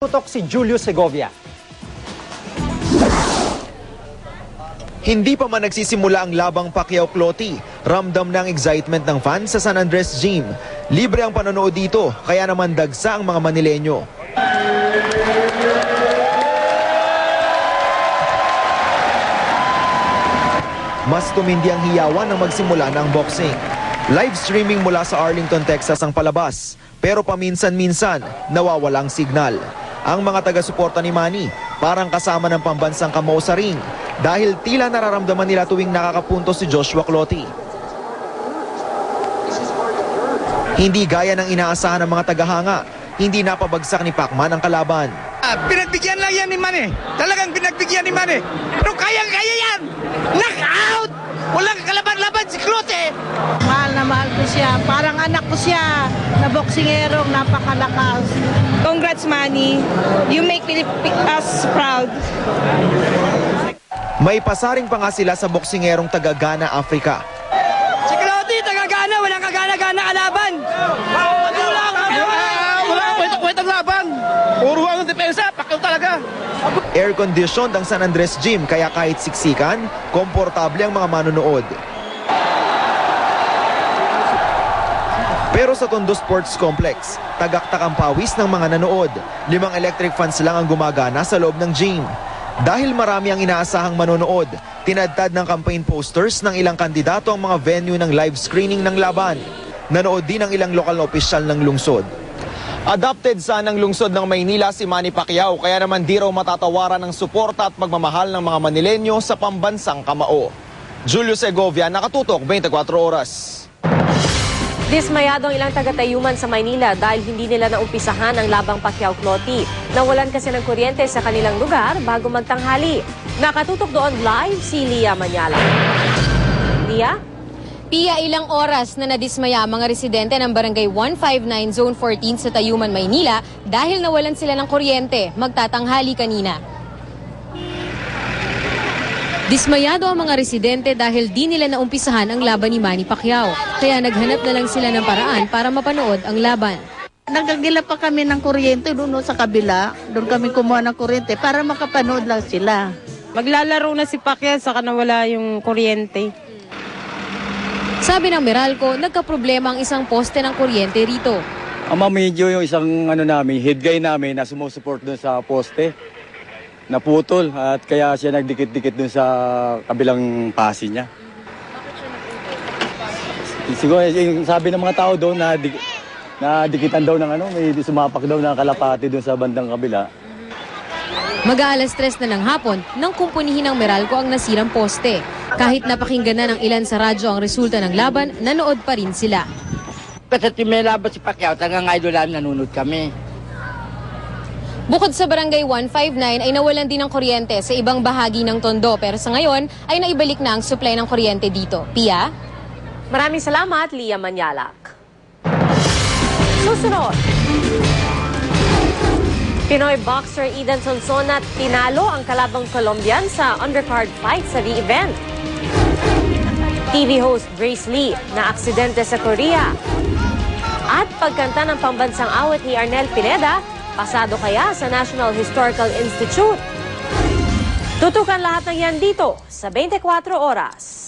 Tutok si Julio Segovia. Hindi pa man nagsisimula ang labang Pacquiao-Clottey, ramdam na ang excitement ng fans sa San Andres Gym. Libre ang panonood dito, kaya naman dagsa ang mga Manileño. Mas tumindi ang hiyawan nang magsimula ng boxing. Live streaming mula sa Arlington, Texas ang palabas, pero paminsan-minsan nawawalang signal. Ang mga taga-suporta ni Manny parang kasama ng pambansang kamao sa ring dahil tila nararamdaman nila tuwing nakakapunto si Joshua Clottey. Hindi gaya ng inaasahan ng mga tagahanga, hindi napabagsak ni Pacman ang kalaban. Pinagbigyan lang yan ni Manny. Talagang pinagbigyan ni Manny. Pero kayang-kaya yan! Knockout! Walang kalaban-laban si Clottey! Mahal na mahal ko siya. Parang anak ko siya na boksingerong napakalakas. Congrats, Manny. You make us proud. May pasaring pa nga sila sa boksingerong taga Ghana, Africa. Si Clottey, taga-Gana, walang kagana-gana kalaban! Wala kwentang laban! Puro ang depensa, Pacquiao talaga! Air-conditioned ang San Andres Gym kaya kahit siksikan, komportable ang mga manonood. Pero sa Tondo Sports Complex, tagaktak ang pawis ng mga nanood. 5 electric fans lang ang gumagana sa loob ng gym. Dahil marami ang inaasahang manonood, tinadtad ng campaign posters ng ilang kandidato ang mga venue ng live screening ng laban. Nanood din ang ilang lokal na opisyal ng lungsod. Adopted sanang lungsod ng Maynila si Manny Pacquiao, kaya naman di raw matatawaran ng suporta at pagmamahal ng mga Manileño sa pambansang kamao. Julio Segovia, Nakatutok, 24 Oras. Dismayado ang ilang taga-Tayuman sa Maynila dahil hindi nila naumpisahan ang labang Pacquiao-Clottey. Nawalan kasi ng kuryente sa kanilang lugar bago magtanghali. Nakatutok doon live si Lia Manyala. Lia? Pia, ilang oras na nadismaya ang mga residente ng Barangay 159 Zone 14 sa Tayuman, Maynila dahil nawalan sila ng kuryente magtatanghali kanina. Dismayado ang mga residente dahil di nila naumpisahan ang laban ni Manny Pacquiao. Kaya naghanap na lang sila ng paraan para mapanood ang laban. Nagagila pa kami ng kuryente doon sa kabila. Doon kami kumuha ng kuryente para makapanood lang sila. Maglalaro na si Pacquiao saka nawala yung kuryente. Sabi ng Meralco, nagkaproblema ang isang poste ng kuryente rito. Medyo yung isang namin, head guy namin na sumusuport dun sa poste, naputol at kaya siya nagdikit-dikit dun sa kabilang pasi niya. Siguro yung sabi ng mga tao doon na dikitan daw ng may sumapak daw ng kalapati doon sa bandang kabila. Mag-aalas 3 na ng hapon nang kumpunihin ng Meralco ang nasirang poste. Kahit napakinggan na ng ilan sa radyo ang resulta ng laban, nanood pa rin sila. Kasi may laban si Pacquiao, tagang idol namin, nanonood kami. Bukod sa Barangay 159 ay nawalan din ng kuryente sa ibang bahagi ng Tondo pero sa ngayon ay naibalik na ang supply ng kuryente dito. Pia? Maraming salamat, Lia Manyalak. Susunod. Pinoy boxer Eden Sonsona tinalo ang kalabang Colombian sa undercard fight sa the-event. TV host Grace Lee na aksidente sa Korea. At pagkanta ng pambansang awit ni Arnel Pineda, pasado kaya sa National Historical Institute. Tutukan lahat ng yan dito sa 24 Oras.